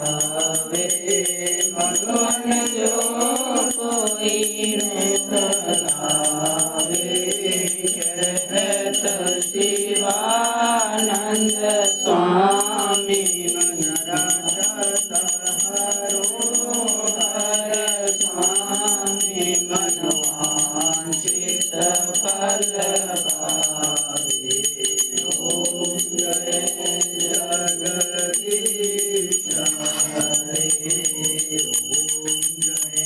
गावे भगवान जो कोई रोत गावे कहत शिवानंद स्वामी मन राजत हरो हर स्वामी मन वांछित फल पावे। ओम जय जगदीश हरे। ओम जय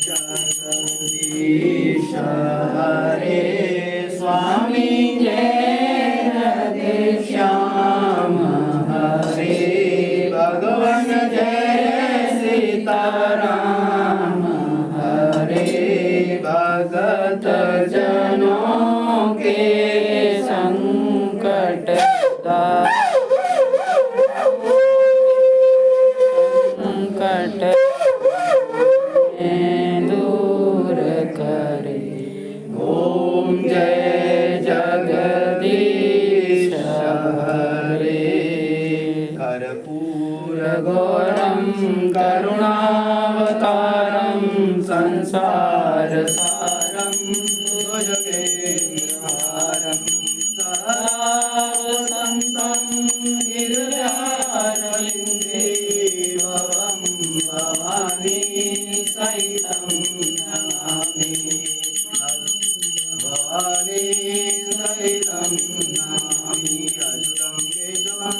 जगदीश हरे। स्वामी जय राधे श्याम हरे। भगवान जय सीताराम हरे। भगत जनों के संकट संकट दूर करे। ओम जय जगदीश हरे। कर्पूर गौरम करुणावतारम संसार सारम भुजगेन्द्रहारम सदा वसन्तं हृदयारविन्दे भवं भवानी सहितं नमामि। भवानी सहितं नमामि। अच्युतं केशवं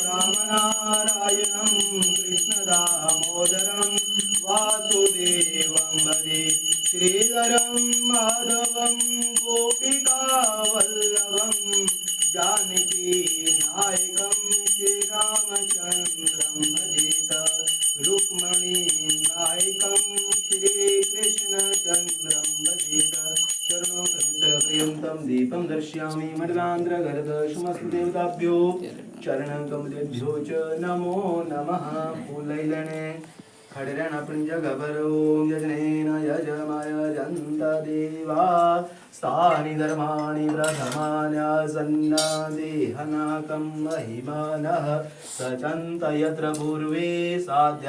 रामनारायणं कृष्णदामोदरं वासुदेवं भजे। श्रीधरं माधवं गोपिकावल्लभं जानकी नायकं श्रीरामचन्द्रं भजेत। रुक्मणी नायकं श्रीकृष्णचन्द्रं भजेत। चरणोपमित्रप्रियन्तं दीपं दर्शयामि मर्गान्ध्रगरदशमस्तदेवताभ्यो चरणकमलेभ्यो च नमो नमः। फूलैलणे खडरणपृञ्जगभरो यजनेन यजमाय जन्त देवा। स्थानि धर्माणि प्रथमान्यासन्ना देहनाकं महिमानः सचन्त यत्र पूर्वे साध्या